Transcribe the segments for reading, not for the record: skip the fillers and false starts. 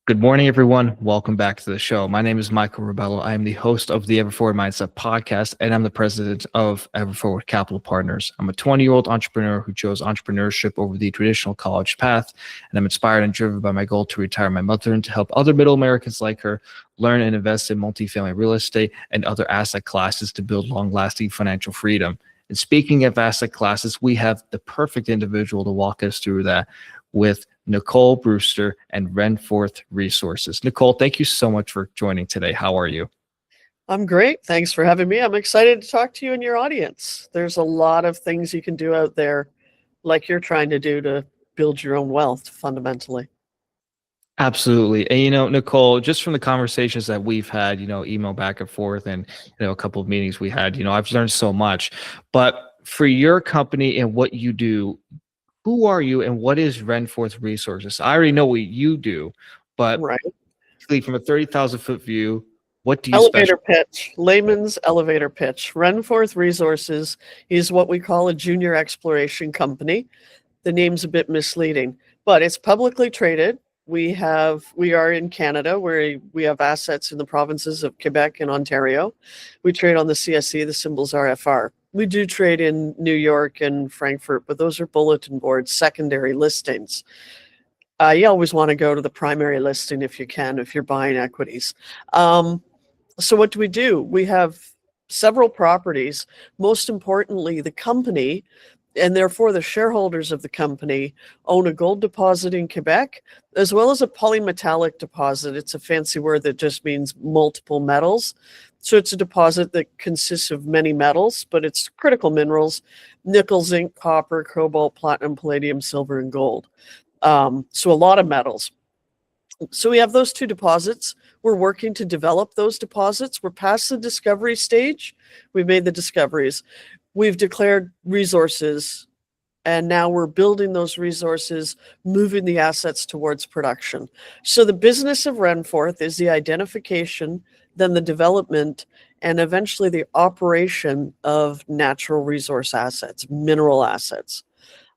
Good morning, everyone. Welcome back to the show. My name is Michael Ribello. I am the host of the Everforward Mindset podcast, and I'm the president of Everforward Capital Partners. I'm a 20-year-old entrepreneur who chose entrepreneurship over the traditional college path, and I'm inspired and driven by my goal to retire my mother and to help other middle Americans like her learn and invest in multifamily real estate and other asset classes to build long-lasting financial freedom. And speaking of asset classes, we have the perfect individual to walk us through that with Nicole Brewster and Renforth Resources. Nicole, thank you so much for joining today. How are you? I'm great. Thanks for having me. I'm excited to talk to you and your audience. There's a lot of things you can do out there, like you're trying to do to build your own wealth fundamentally. Absolutely. And Nicole, just from the conversations that we've had, email back and forth and, a couple of meetings we had, I've learned so much. But for your company and what you do, who are you and what is Renforth Resources? I already know what you do, but Right. from a 30,000-foot view, what do you Elevator pitch, layman's elevator pitch. Renforth Resources is what we call a junior exploration company. The name's a bit misleading, but it's publicly traded. We are in Canada, where we have assets in the provinces of Quebec and Ontario. We trade on the CSE, the symbol's RFR. We do trade in New York and Frankfurt, but those are bulletin boards, secondary listings. You always want to go to the primary listing if you can, if you're buying equities. So what do? We have several properties. Most importantly, the company, and therefore the shareholders of the company, own a gold deposit in Quebec, as well as a polymetallic deposit. It's a fancy word that just means multiple metals. So it's a deposit that consists of many metals, but it's critical minerals: nickel, zinc, copper, cobalt, platinum, palladium, silver, and gold. So a lot of metals. So we have those two deposits. We're working to develop those deposits. We're past the discovery stage. We've made the discoveries. We've declared resources, and now we're building those resources, moving the assets towards production. So the business of Renforth is the identification, then the development, and eventually the operation of natural resource assets, mineral assets.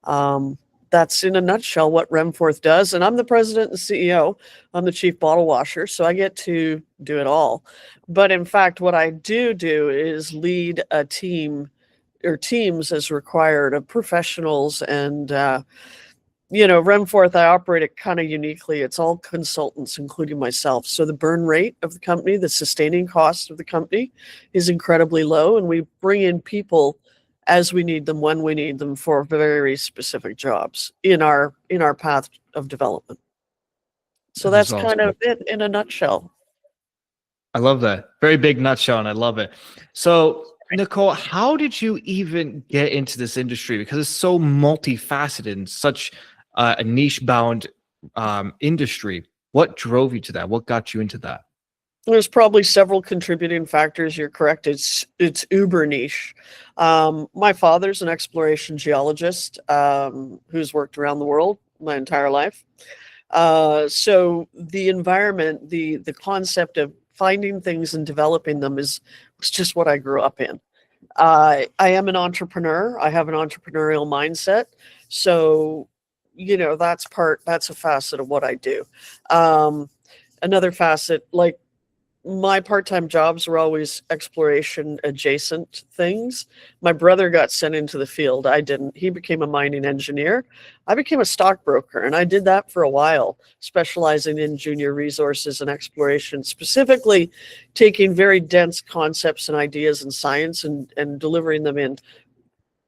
That's in a nutshell what Renforth does. And I'm the president and CEO. I'm the chief bottle washer, so I get to do it all. But in fact, what I do is lead a team or teams as required of professionals. And, Renforth, I operate it kind of uniquely. It's all consultants, including myself. So the burn rate of the company, the sustaining cost of the company is incredibly low. And we bring in people as we need them, when we need them, for very specific jobs in our path of development. So that's kind of it in a nutshell. I love that. Very big nutshell, and I love it. So, Nicole, how did you even get into this industry? Because it's so multifaceted and such a niche-bound industry. What drove you to that? What got you into that? There's probably several contributing factors. You're correct. It's uber niche. My father's an exploration geologist who's worked around the world my entire life. So the environment, the concept of finding things and developing them was just what I grew up in. I am an entrepreneur. I have an entrepreneurial mindset. So, that's a facet of what I do. Another facet, like, my part-time jobs were always exploration adjacent things. My brother got sent into the field. I didn't. He became a mining engineer. I became a stockbroker, and I did that for a while, specializing in junior resources and exploration, specifically taking very dense concepts and ideas in science and delivering them in,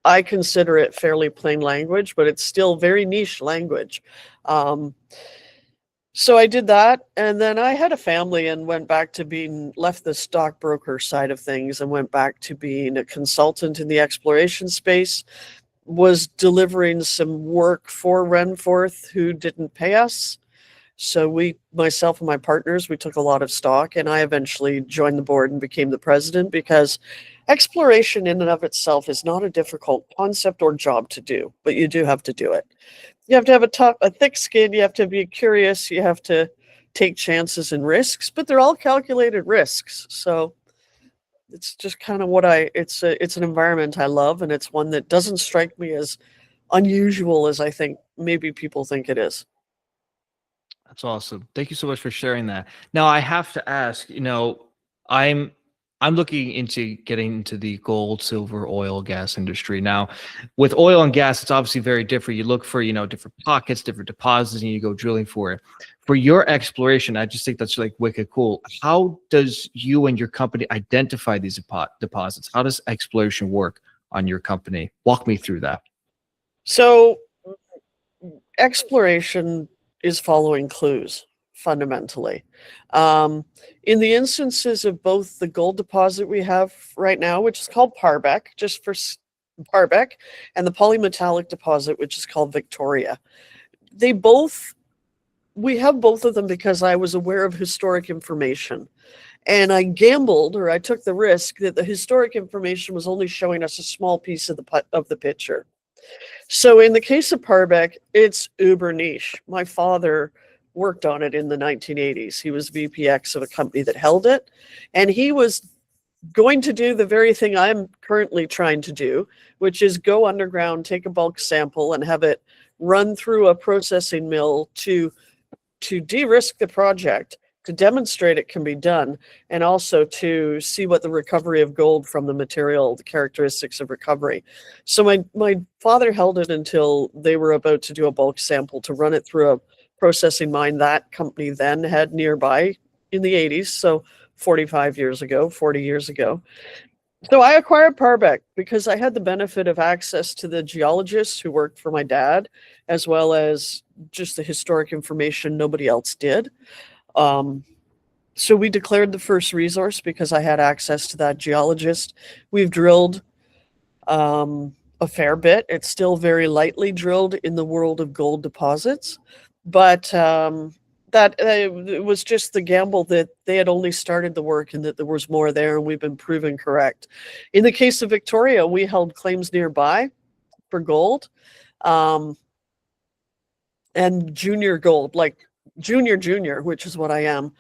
I consider it fairly plain language, but it's still very niche language. So I did that, and then I had a family and went back to left the stockbroker side of things and went back to being a consultant in the exploration space, was delivering some work for Renforth who didn't pay us. So myself and my partners, we took a lot of stock, and I eventually joined the board and became the president, because exploration in and of itself is not a difficult concept or job to do, but you do have to do it. You have to have a thick skin. You have to be curious. You have to take chances and risks, but they're all calculated risks. So it's just kind of it's an environment I love, and it's one that doesn't strike me as unusual as I think maybe people think it is. That's awesome. Thank you so much for sharing that. Now I have to ask, I'm I'm looking into getting into the gold, silver, oil, gas industry. Now, with oil and gas, it's obviously very different. You look for, different pockets, different deposits, and you go drilling for it. For your exploration, I just think that's like wicked cool. How does you and your company identify these deposits? How does exploration work on your company? Walk me through that. So exploration is following clues fundamentally. Um, in the instances of both the gold deposit we have right now, which is called Parbec, just for Parbec, and the polymetallic deposit, which is called Victoria, they both we have both of them because I was aware of historic information. And I gambled, or I took the risk that the historic information was only showing us a small piece of the picture. So in the case of Parbec, it's uber niche. My father worked on it in the 1980s. He was VPX of a company that held it, and he was going to do the very thing I'm currently trying to do, which is go underground, take a bulk sample, and have it run through a processing mill to de-risk the project, to demonstrate it can be done, and also to see what the recovery of gold from the material, the characteristics of recovery. So my father held it until they were about to do a bulk sample to run it through a processing mine that company then had nearby in the 80s, so 45 years ago, 40 years ago. So I acquired Parbec because I had the benefit of access to the geologists who worked for my dad, as well as just the historic information nobody else did. Um, so we declared the first resource because I had access to that geologist. We've drilled a fair bit. It's still very lightly drilled in the world of gold deposits, but it was just the gamble that they had only started the work and that there was more there, and we've been proven correct. In the case of Victoria, we held claims nearby for gold, and junior gold, like junior, which is what I am,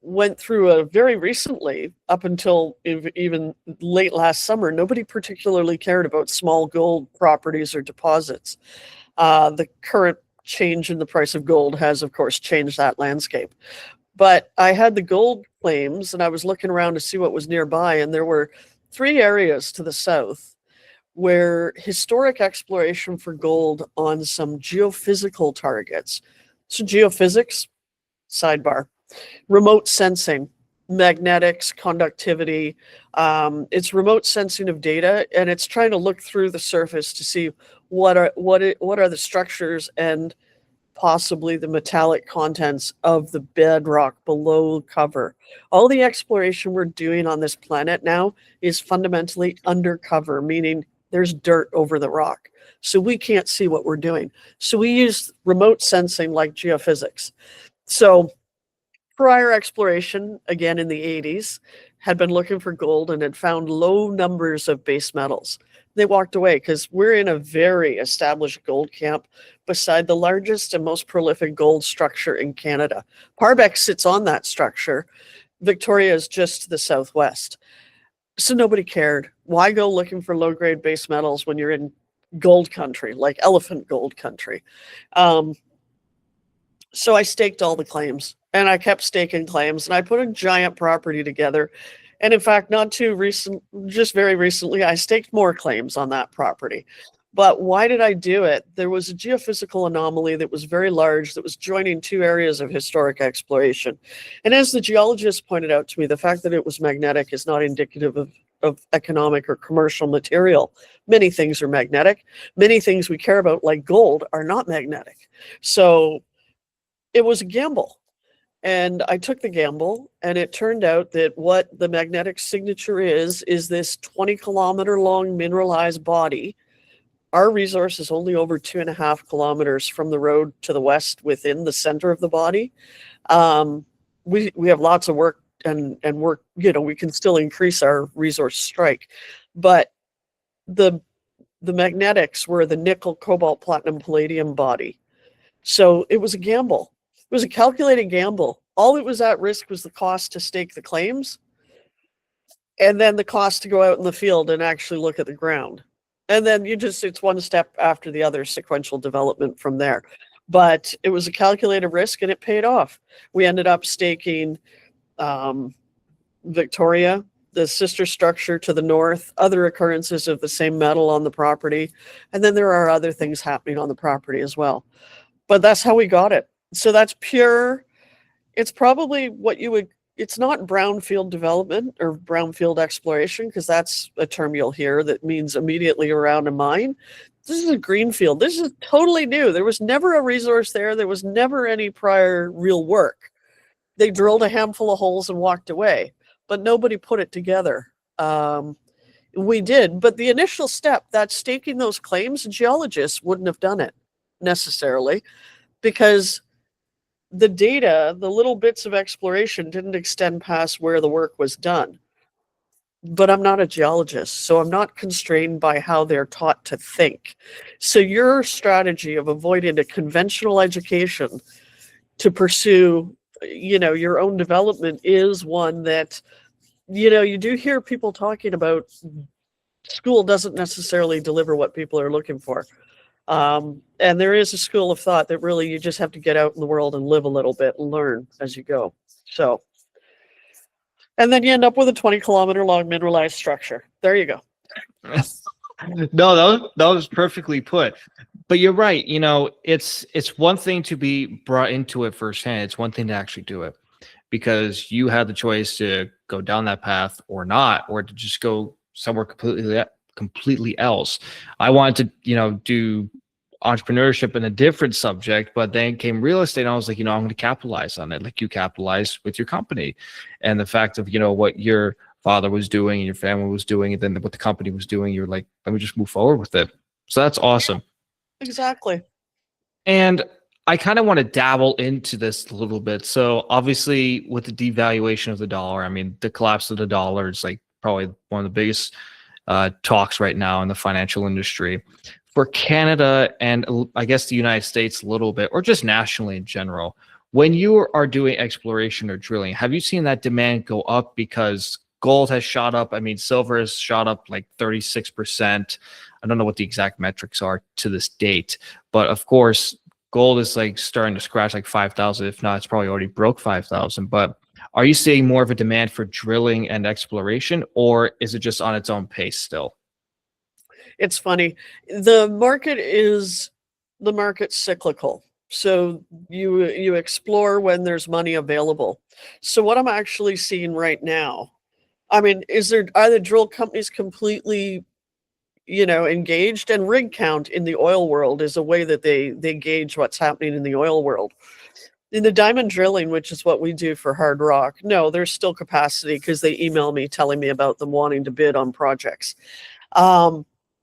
went through a very recently, up until even late last summer, nobody particularly cared about small gold properties or deposits. The current change in the price of gold has, of course, changed that landscape. But I had the gold claims, and I was looking around to see what was nearby, and there were 3 areas to the south where historic exploration for gold on some geophysical targets. So geophysics, sidebar, remote sensing, magnetics, conductivity. It's remote sensing of data, and it's trying to look through the surface to see what are the structures and possibly the metallic contents of the bedrock below cover. All the exploration we're doing on this planet now is fundamentally undercover, meaning there's dirt over the rock. So we can't see what we're doing. So we use remote sensing like geophysics. So prior exploration, again in the 80s, had been looking for gold and had found low numbers of base metals. They walked away because we're in a very established gold camp beside the largest and most prolific gold structure in Canada. Parbec sits on that structure. Victoria is just to the southwest. So nobody cared. Why go looking for low-grade base metals when you're in gold country, like elephant gold country? So I staked all the claims, and I kept staking claims, and I put a giant property together. And in fact, not too recent, just very recently, I staked more claims on that property. But why did I do it? There was a geophysical anomaly that was very large that was joining 2 areas of historic exploration. And as the geologist pointed out to me, the fact that it was magnetic is not indicative of economic or commercial material. Many things are magnetic. Many things we care about, like gold, are not magnetic. So it was a gamble. And I took the gamble, and it turned out that what the magnetic signature is this 20-kilometer long mineralized body. Our resource is only over 2.5 kilometers from the road to the west within the center of the body. We have lots of work and work, we can still increase our resource strike. But the magnetics were the nickel, cobalt, platinum, palladium body. So it was a gamble. It was a calculated gamble. All that was at risk was the cost to stake the claims, and then the cost to go out in the field and actually look at the ground. And then it's one step after the other, sequential development from there. but it was a calculated risk and it paid off. We ended up staking Victoria, the sister structure to the north, other occurrences of the same metal on the property. And then there are other things happening on the property as well. But that's how we got it. So that's pure. It's probably what you would, it's not brownfield development or brownfield exploration, because that's a term you'll hear that means immediately around a mine. This is a greenfield. This is totally new. There was never a resource there. There was never any prior real work. They drilled a handful of holes and walked away, but nobody put it together. We did, but the initial step, that staking those claims, geologists wouldn't have done it necessarily, because the data, the little bits of exploration didn't extend past where the work was done. But I'm not a geologist, so I'm not constrained by how they're taught to think. So your strategy of avoiding a conventional education to pursue, your own development is one that, you do hear people talking about. School doesn't necessarily deliver what people are looking for. And there is a school of thought that really you just have to get out in the world and live a little bit and learn as you go. So, and then you end up with a 20-kilometer long mineralized structure. There you go. No, that was perfectly put. But you're right. It's one thing to be brought into it firsthand. It's one thing to actually do it, because you had the choice to go down that path or not, or to just go somewhere completely else. I wanted to, do entrepreneurship in a different subject, but then came real estate, and I was like, I'm going to capitalize on it, like you capitalized with your company, and the fact of what your father was doing and your family was doing, and then what the company was doing. You're like, let me just move forward with it. So that's awesome. Exactly. And I kind of want to dabble into this a little bit. So obviously, with the devaluation of the dollar, the collapse of the dollar is like probably one of the biggest talks right now in the financial industry. For Canada and I guess the United States a little bit, or just nationally in general, when you are doing exploration or drilling, have you seen that demand go up because gold has shot up? Silver has shot up like 36%. I don't know what the exact metrics are to this date, but of course, gold is like starting to scratch like 5,000. If not, it's probably already broke 5,000. But are you seeing more of a demand for drilling and exploration, or is it just on its own pace still? It's funny. The market's cyclical. So you explore when there's money available. So what I'm actually seeing right now, are the drill companies completely, engaged? And rig count in the oil world is a way that they gauge what's happening in the oil world. In the diamond drilling, which is what we do for Hard Rock, no, there's still capacity, because they email me telling me about them wanting to bid on projects.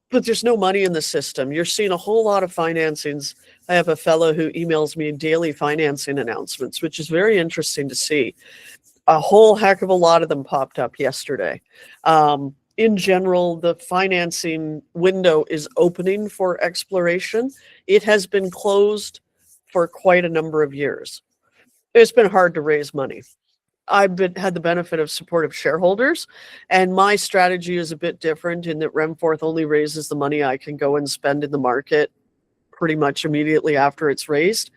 But there's no money in the system. You're seeing a whole lot of financings. I have a fellow who emails me daily financing announcements, which is very interesting to see. A whole heck of a lot of them popped up yesterday. In general, the financing window is opening for exploration. It has been closed for quite a number of years. It's been hard to raise money. I've had the benefit of supportive shareholders, and my strategy is a bit different in that Renforth only raises the money I can go and spend in the market pretty much immediately after it's raised.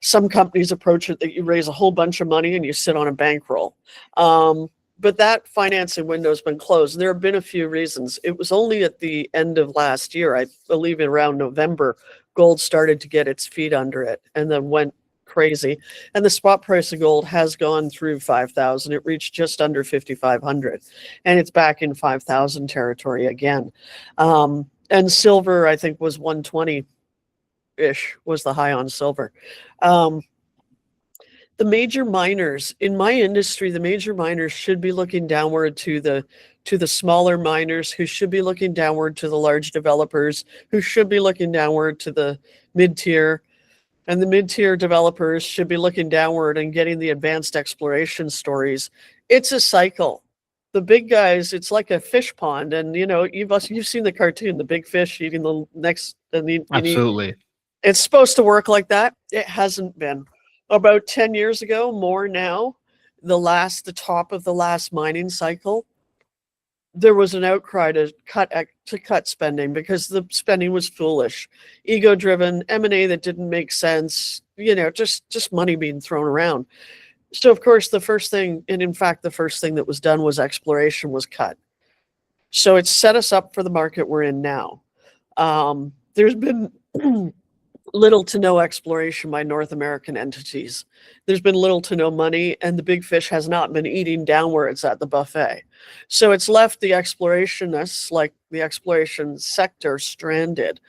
Some companies approach it that you raise a whole bunch of money and you sit on a bankroll. But that financing window has been closed. There have been a few reasons. It was only at the end of last year, I believe around November, gold started to get its feet under it and then went crazy. And the spot price of gold has gone through 5,000. It reached just under 5,500, and it's back in 5,000 territory again. And silver, I think, was 120-ish was the high on silver. The major miners in my industry, the major miners should be looking downward to the smaller miners, who should be looking downward to the large developers, who should be looking downward to the mid-tier. And the mid-tier developers should be looking downward and getting the advanced exploration stories. It's a cycle. The big guys, it's like a fish pond, and you've seen the cartoon, the big fish eating the next. Absolutely. It's supposed to work like that. It hasn't been. About 10 years ago, more now, the top of the last mining cycle, there was an outcry to cut spending because the spending was foolish, ego-driven, M&A that didn't make sense, just money being thrown around. So of course the first thing, and in fact the first thing that was done was exploration was cut. So it's set us up for the market we're in now. There's been little to no exploration by North American entities. There's been little to no money, and the big fish has not been eating downwards at the buffet. So it's left the explorationists, like the exploration sector, stranded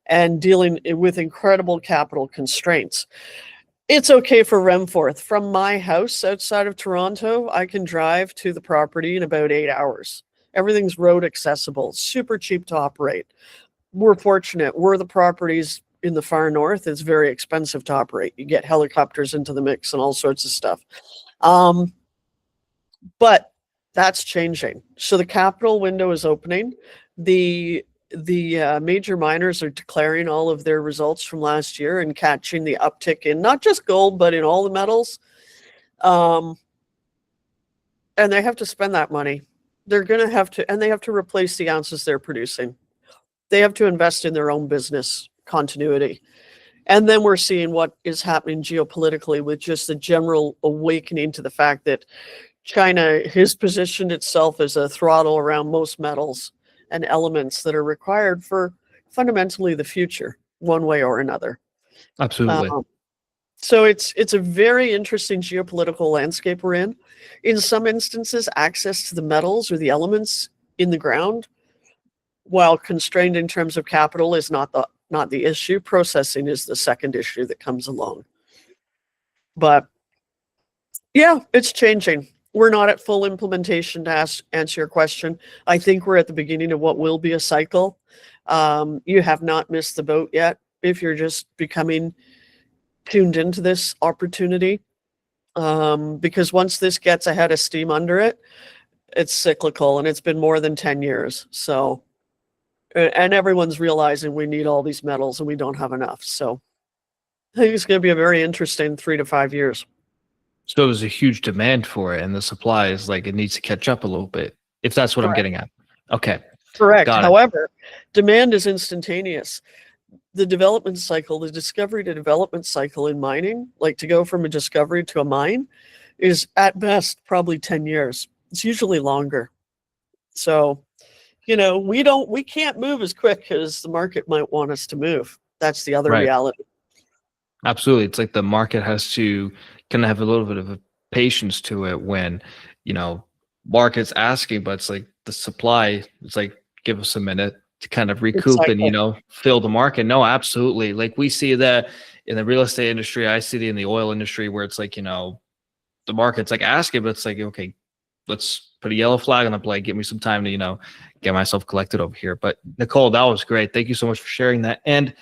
and dealing with incredible capital constraints. It's okay for Renforth. From my house outside of Toronto, I can drive to the property in about 8 hours. Everything's road accessible, super cheap to operate. We're fortunate. We're the properties in the far north. It's very expensive to operate. You get helicopters into the mix and all sorts of stuff. But that's changing. So the capital window is opening. The major miners are declaring all of their results from last year and catching the uptick in not just gold, but in all the metals. And they have to spend that money. They're going to have to, and they have to replace the ounces they're producing. They have to invest in their own business continuity. And then we're seeing what is happening geopolitically with just the general awakening to the fact that China has positioned itself as a throttle around most metals and elements that are required for fundamentally the future, one way or another. Absolutely. So it's a very interesting geopolitical landscape we're in. In some instances, access to the metals or the elements in the ground, while constrained in terms of capital, is not the issue. Processing is the second issue that comes along. But yeah, it's changing. We're not at full implementation, to answer your question. I think we're at the beginning of what will be a cycle. You have not missed the boat yet if you're just becoming tuned into this opportunity. Because once this gets a head of steam under it, it's cyclical, and it's been more than 10 years. So, and everyone's realizing we need all these metals and we don't have enough. So I think it's going to be a very interesting 3 to 5 years. So there's a huge demand for it, and the supply is like it needs to catch up a little bit, if that's what I'm getting at. Okay. Correct. Got it. However, demand is instantaneous. The development cycle, the discovery to development cycle in mining, like to go from a discovery to a mine, is at best probably 10 years. It's usually longer. So, we can't move as quick as the market might want us to move. That's the other reality. Absolutely. It's like the market has to kind of have a little bit of a patience to it when, market's asking, but it's like the supply, it's like, give us a minute to kind of recoup and, fill the market. No, absolutely. Like we see that in the real estate industry. I see it in the oil industry where it's like, the market's like asking, but it's like, okay, let's put a yellow flag on the play. Give me some time to, get myself collected over here. But Nicole, that was great. Thank you so much for sharing that. And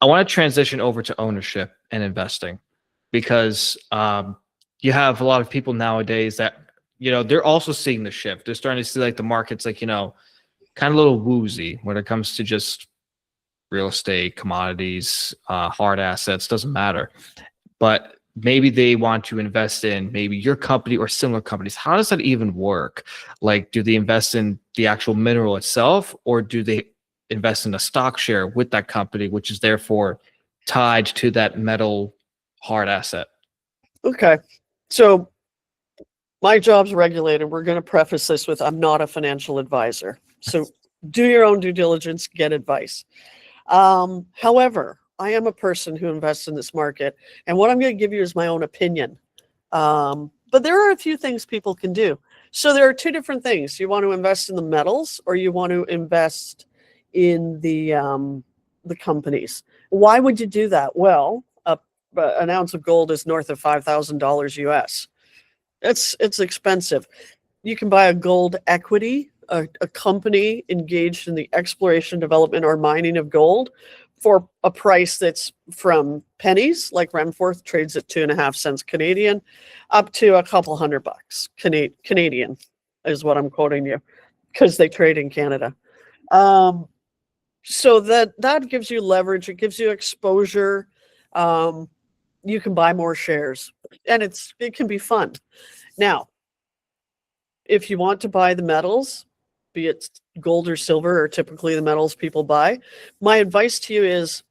I want to transition over to ownership and investing because you have a lot of people nowadays that, they're also seeing the shift. They're starting to see like the market's like, kind of a little woozy when it comes to just real estate, commodities, hard assets, doesn't matter. But maybe they want to invest in maybe your company or similar companies. How does that even work? Like, do they invest in the actual mineral itself, or do they invest in a stock share with that company, which is therefore tied to that metal hard asset? Okay. So my job's regulated. We're going to preface this with, I'm not a financial advisor. So do your own due diligence, get advice. However, I am a person who invests in this market, and what I'm going to give you is my own opinion. But there are a few things people can do. So there are two different things. You want to invest in the metals, or you want to invest in the companies. Why would you do that? Well, an ounce of gold is north of $5,000 US. It's expensive. You can buy a gold equity, a company engaged in the exploration, development, or mining of gold for a price that's from pennies, like Renforth trades at 2.5 cents Canadian, up to a couple $100 Canadian is what I'm quoting you, because they trade in Canada. So that gives you leverage. It gives you exposure. You can buy more shares, and it can be fun. Now, if you want to buy the metals, be it gold or silver, or typically the metals people buy. My advice to you is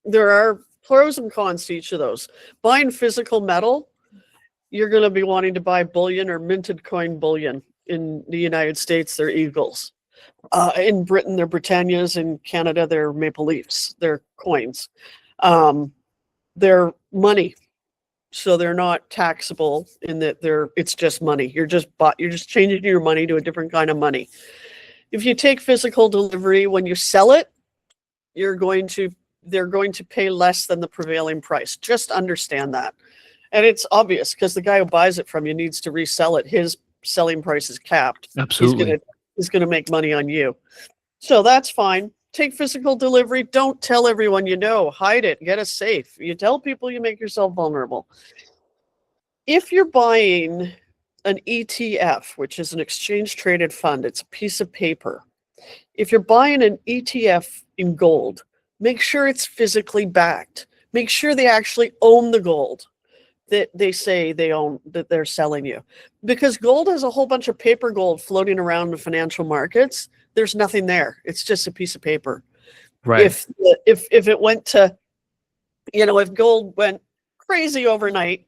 there are pros and cons to each of those. Buying physical metal, you're going to be wanting to buy bullion or minted coin bullion. In the United States, they're eagles. In Britain, they're Britannias. In Canada, they're maple leafs. They're coins. They're money. So they're not taxable in that it's just money. You're just changing your money to a different kind of money. If you take physical delivery, when you sell it, they're going to pay less than the prevailing price. Just understand that. And it's obvious because the guy who buys it from you needs to resell it. His selling price is capped. Absolutely. He's going to make money on you. So that's fine. Take physical delivery. Don't tell everyone you know. Hide it. Get a safe. You tell people, you make yourself vulnerable. If you're buying an ETF, which is an exchange traded fund, it's a piece of paper. If you're buying an ETF in gold, make sure it's physically backed. Make sure they actually own the gold that they say they own, that they're selling you. Because gold has a whole bunch of paper gold floating around the financial markets. There's nothing there. It's just a piece of paper. Right. If it went to, if gold went crazy overnight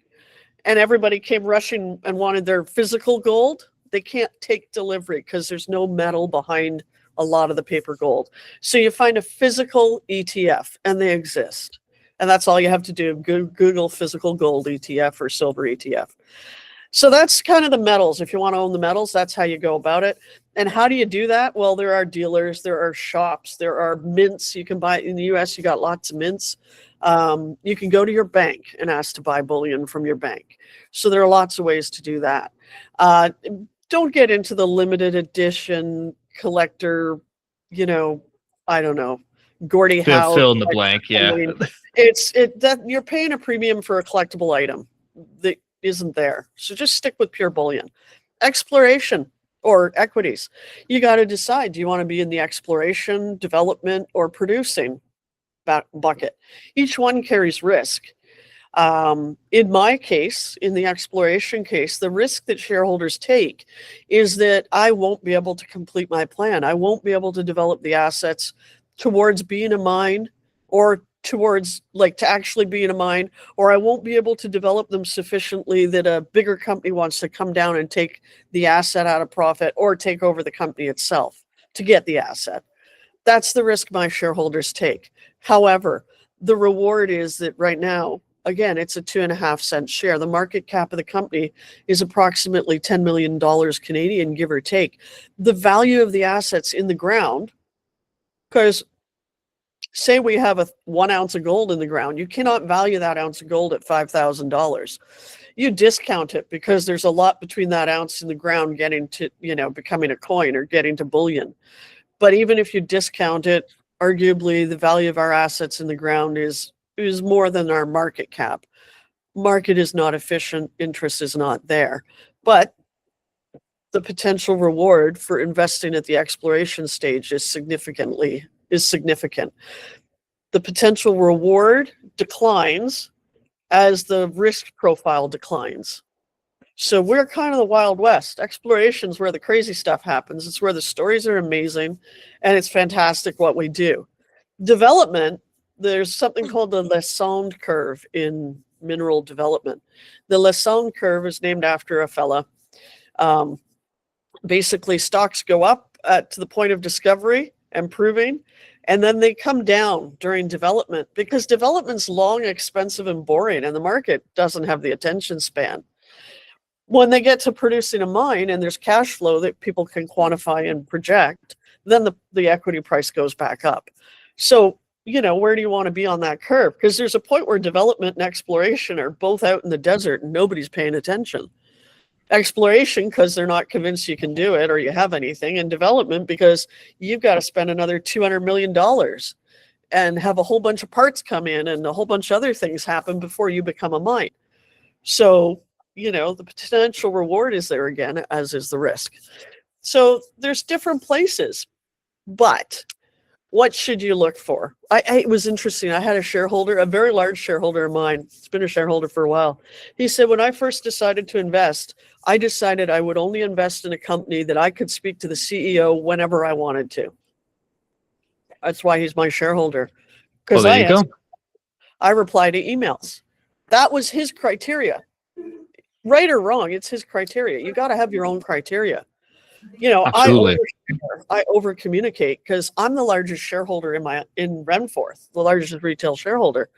and everybody came rushing and wanted their physical gold, they can't take delivery because there's no metal behind a lot of the paper gold. So you find a physical ETF, and they exist. And that's all you have to do. Google physical gold ETF or silver ETF. So that's kind of the metals. If you want to own the metals, that's how you go about it. And how do you do that? Well, there are dealers, there are shops, there are mints. You can buy in the US, you got lots of mints. You can go to your bank and ask to buy bullion from your bank. So there are lots of ways to do that. Don't get into the limited edition collector, I don't know, Gordie Howe. Fill in the blank, yeah. That you're paying a premium for a collectible item that isn't there. So just stick with pure bullion. Exploration or equities. You got to decide, do you want to be in the exploration, development, or producing bucket? Each one carries risk. In my case, in the exploration case, the risk that shareholders take is that I won't be able to complete my plan. I won't be able to develop the assets towards being a mine, or towards to actually being a mine, or I won't be able to develop them sufficiently that a bigger company wants to come down and take the asset out of profit or take over the company itself to get the asset. That's the risk my shareholders take. However, the reward is that right now, again, it's a 2.5 cent share. The market cap of the company is approximately $10 million Canadian, give or take. The value of the assets in the ground, because say we have 1 ounce of gold in the ground, you cannot value that ounce of gold at $5,000. You discount it because there's a lot between that ounce in the ground getting to, becoming a coin or getting to bullion. But even if you discount it, arguably the value of our assets in the ground is more than our market cap. Market is not efficient, interest is not there. But the potential reward for investing at the exploration stage is significant. The potential reward declines as the risk profile declines. So we're kind of the Wild West. Exploration is where the crazy stuff happens. It's where the stories are amazing, and it's fantastic what we do. Development, there's something called the Lassonde curve in mineral development. The Lassonde curve is named after a fella. Basically, stocks go up to the point of discovery and proving, and then they come down during development because development's long, expensive, and boring, and the market doesn't have the attention span. When they get to producing a mine and there's cash flow that people can quantify and project, then the equity price goes back up. So, where do you want to be on that curve? Because there's a point where development and exploration are both out in the desert and nobody's paying attention. Exploration, because they're not convinced you can do it or you have anything, and development, because you've got to spend another $200 million and have a whole bunch of parts come in and a whole bunch of other things happen before you become a mine. So, the potential reward is there again, as is the risk. So there's different places, but What should you look for? It was interesting. I had a shareholder, a very large shareholder of mine. It's been a shareholder for a while. He said, when I first decided to invest, I decided I would only invest in a company that I could speak to the CEO whenever I wanted to. That's why he's my shareholder. Because Well, there you go. I reply to emails. That was his criteria. Right or wrong, it's his criteria. You got to have your own criteria. You know, Absolutely. I over communicate because I'm the largest shareholder in Renforth, the largest retail shareholder,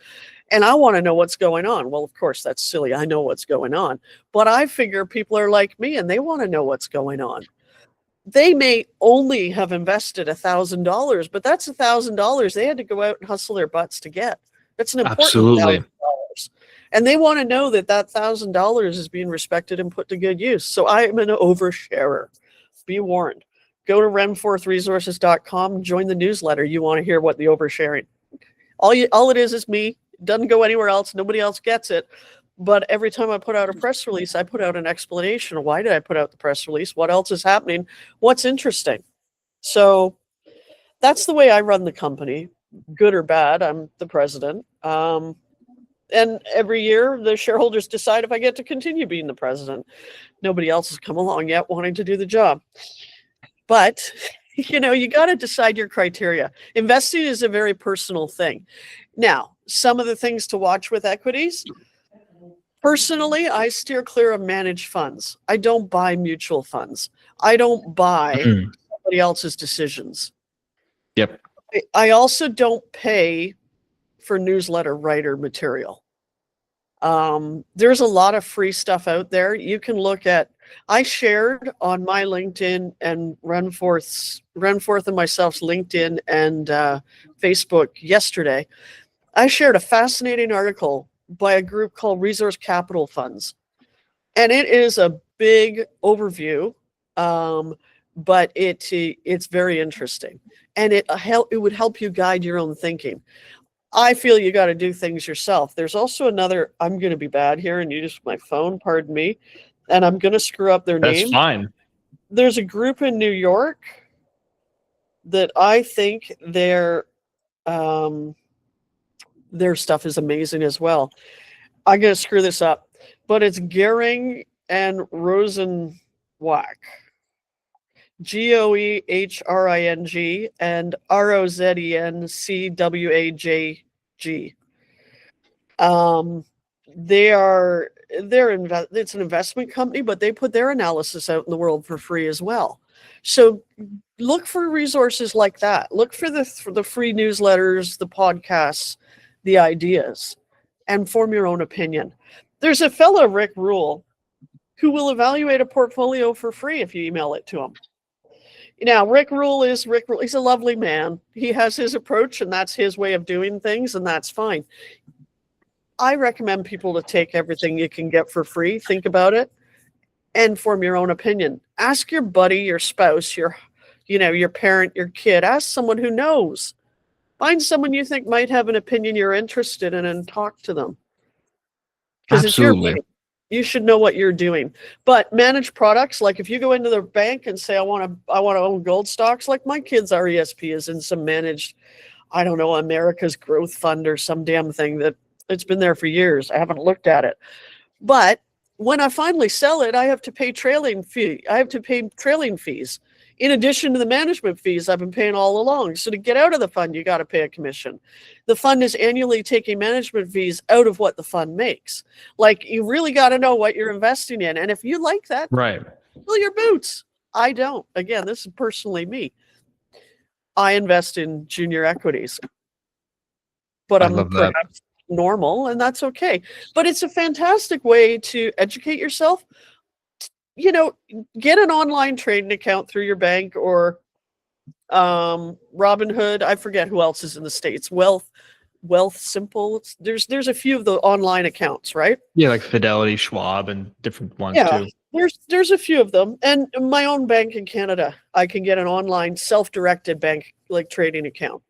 and I want to know what's going on. Well, of course, that's silly. I know what's going on, but I figure people are like me and they want to know what's going on. They may only have invested $1,000, but that's $1,000 they had to go out and hustle their butts to get. That's an important Absolutely. $1,000. And they want to know that that $1,000 is being respected and put to good use. So I am an oversharer. Be warned. Go to renforthresources.com, join the newsletter. You want to hear what the oversharing. All it is me. It doesn't go anywhere else. Nobody else gets it. But every time I put out a press release, I put out an explanation of why did I put out the press release? What else is happening? What's interesting? So that's the way I run the company, good or bad. I'm the president. And every year the shareholders decide if I get to continue being the president. Nobody else has come along yet wanting to do the job. But, you know, you got to decide your criteria. Investing is a very personal thing. Now, some of the things to watch with equities. Personally, I steer clear of managed funds. I don't buy mutual funds. I don't buy somebody else's decisions. Yep. I also don't pay for newsletter writer material. There's a lot of free stuff out there. You can look at, I shared on my LinkedIn and Renforth and myself's LinkedIn and Facebook yesterday. I shared a fascinating article by a group called Resource Capital Funds. And it is a big overview, but it's very interesting. And it would help you guide your own thinking. I feel you got to do things yourself. There's also another, I'm going to be bad here and use my phone, pardon me, and I'm going to screw up their name. That's fine. There's a group in New York that I think their stuff is amazing as well. I'm going to screw this up, but it's Gehring and Rosenwach. Goehring and Rozencwajg. It's an investment company, but they put their analysis out in the world for free as well. So look for resources like that. Look for the free newsletters, the podcasts, the ideas, and form your own opinion. There's a fellow, Rick Rule, who will evaluate a portfolio for free if you email it to him. Now, Rick Rule. He's a lovely man. He has his approach, and that's his way of doing things, and that's fine. I recommend people to take everything you can get for free, think about it, and form your own opinion. Ask your buddy, your spouse, your parent, your kid. Ask someone who knows. Find someone you think might have an opinion you're interested in and talk to them. Because it's your money. You should know what you're doing. But managed products, like if you go into the bank and say, I want to own gold stocks, like my kid's RESP is in some managed, I don't know, America's Growth Fund or some damn thing that it's been there for years. I haven't looked at it. But when I finally sell it, I have to pay trailing fees. In addition to the management fees I've been paying all along. So to get out of the fund, you got to pay a commission. The fund is annually taking management fees out of what the fund makes. Like, you really got to know what you're investing in. And if you like that, right, fill your boots. I don't. Again, this is personally me. I invest in junior equities. But I'm perhaps normal, and that's okay. But it's a fantastic way to educate yourself. You know, get an online trading account through your bank or Robinhood. I forget who else is in the States. Wealth Simple. There's a few of the online accounts, right? Yeah, like Fidelity, Schwab, and different ones too. There's a few of them. And my own bank in Canada, I can get an online self-directed bank like trading account.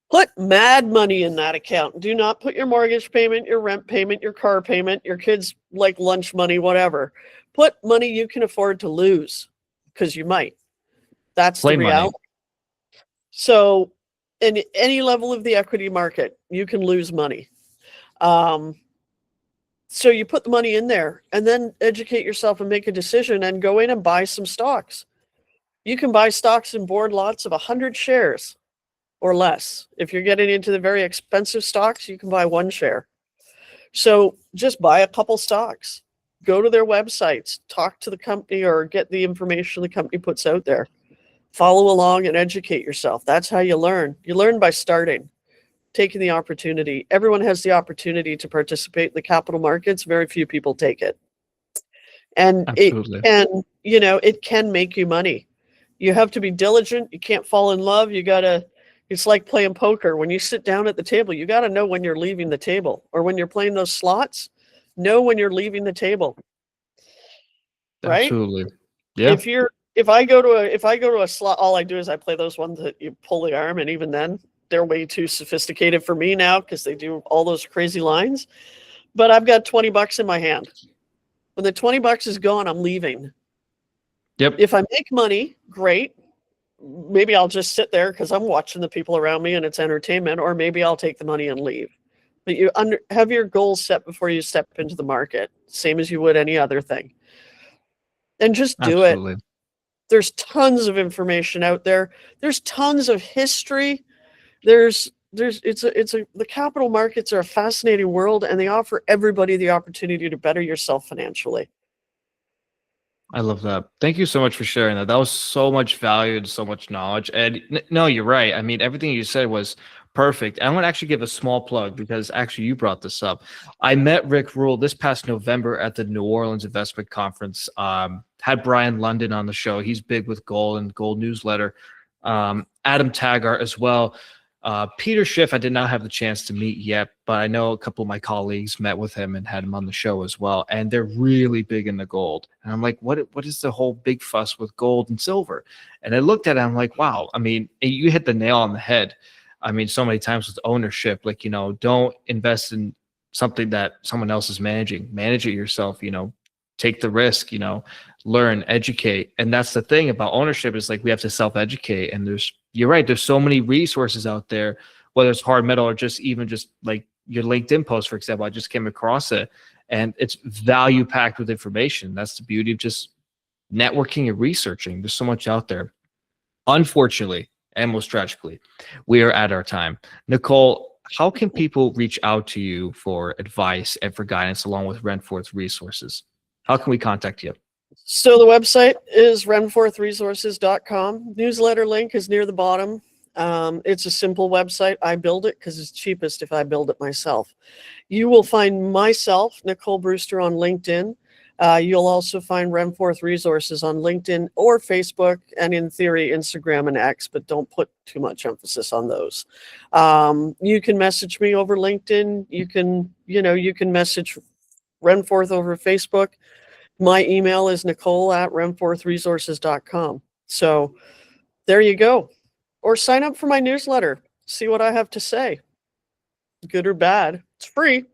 Put mad money in that account. Do not put your mortgage payment, your rent payment, your car payment, your kids' like lunch money, whatever. Put money you can afford to lose, because you might. That's the reality. So in any level of the equity market, you can lose money. So you put the money in there and then educate yourself and make a decision and go in and buy some stocks. You can buy stocks in board lots of 100 shares or less. If you're getting into the very expensive stocks, you can buy 1 share. So just buy a couple stocks, go to their websites, talk to the company or get the information the company puts out there. Follow along and educate yourself. That's how you learn. You learn by starting, taking the opportunity. Everyone has the opportunity to participate in the capital markets. Very few people take it. And Absolutely. it can make you money. You have to be diligent. You can't fall in love. It's like playing poker. When you sit down at the table, you got to know when you're leaving the table, or when you're playing those slots, know when you're leaving the table. Right? Absolutely. Yeah. If I go to a slot, all I do is I play those ones that you pull the arm, and even then they're way too sophisticated for me now because they do all those crazy lines. But I've got $20 in my hand. When the $20 is gone, I'm leaving. Yep. If I make money, great. Maybe I'll just sit there because I'm watching the people around me and it's entertainment, or maybe I'll take the money and leave. But you have your goals set before you step into the market, same as you would any other thing. And just do Absolutely. it. There's tons of information out there. There's tons of history. The capital markets are a fascinating world, and they offer everybody the opportunity to better yourself financially. I love that. Thank you so much for sharing that. That was so much value and so much knowledge. And no, you're right. I mean, everything you said was perfect. And I want to actually give a small plug because actually you brought this up. I met Rick Rule this past November at the New Orleans Investment Conference. Had Brian London on the show. He's big with gold and gold newsletter. Adam Taggart as well. Peter Schiff, I did not have the chance to meet yet, but I know a couple of my colleagues met with him and had him on the show as well. And they're really big in the gold. And I'm like, what is the whole big fuss with gold and silver? And I looked at it, I'm like, wow, I mean, you hit the nail on the head. I mean, so many times with ownership, like, don't invest in something that someone else is managing. Manage it yourself, take the risk, learn, educate. And that's the thing about ownership is like we have to self-educate. And you're right, there's so many resources out there, whether it's hard metal or just like your LinkedIn post, for example. I just came across it and it's value packed with information. That's the beauty of just networking and researching. There's so much out there. Unfortunately, and most tragically, we are at our time. Nicole, how can people reach out to you for advice and for guidance along with Renforth resources? How can we contact you? So the website is renforthresources.com. Newsletter link is near the bottom. It's a simple website. I build it because it's cheapest if I build it myself. You will find myself, Nicole Brewster, on LinkedIn. You'll also find Renforth Resources on LinkedIn or Facebook, and in theory, Instagram and X, but don't put too much emphasis on those. You can message me over LinkedIn. You can message Renforth over Facebook. My email is nicole@renforthresources.com. So there you go. Or sign up for my newsletter. See what I have to say. Good or bad. It's free.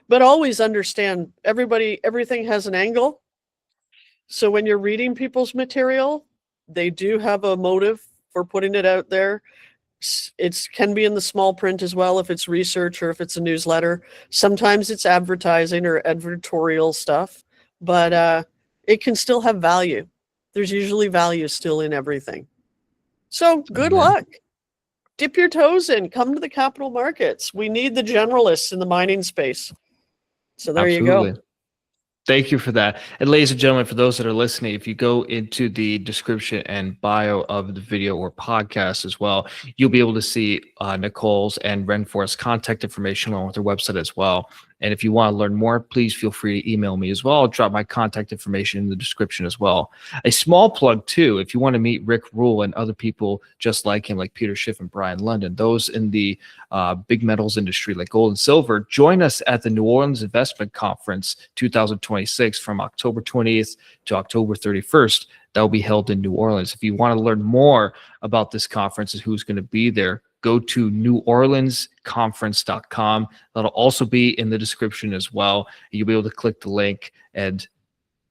But always understand everything has an angle. So when you're reading people's material, they do have a motive for putting it out there. It can be in the small print as well if it's research or if it's a newsletter. Sometimes it's advertising or editorial stuff, but it can still have value. There's usually value still in everything. So good luck. Dip your toes in. Come to the capital markets. We need the generalists in the mining space. So there you go. Thank you for that. And ladies and gentlemen, for those that are listening, if you go into the description and bio of the video or podcast as well, you'll be able to see Nicole's and Renforth's contact information along with their website as well. And if you want to learn more, please feel free to email me as well. I'll drop my contact information in the description as well. A small plug too, if you want to meet Rick Rule and other people just like him, like Peter Schiff and Brian London, those in the big metals industry like gold and silver, join us at the New Orleans Investment Conference 2026 from October 20th to October 31st. That will be held in New Orleans. If you want to learn more about this conference and who's going to be there, go to neworleansconference.com. That'll also be in the description as well. You'll be able to click the link and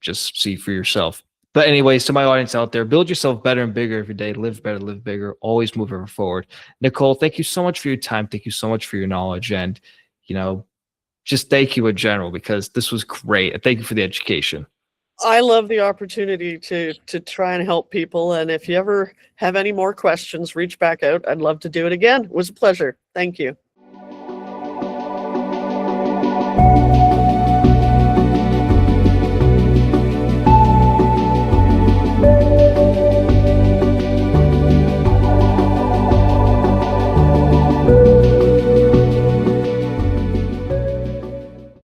just see for yourself. But anyways, to my audience out there, build yourself better and bigger every day. Live better, live bigger. Always move ever forward. Nicole, thank you so much for your time. Thank you so much for your knowledge, and just thank you in general, because this was great. And thank you for the education. I love the opportunity to try and help people. And if you ever have any more questions, reach back out. I'd love to do it again. It was a pleasure. Thank you.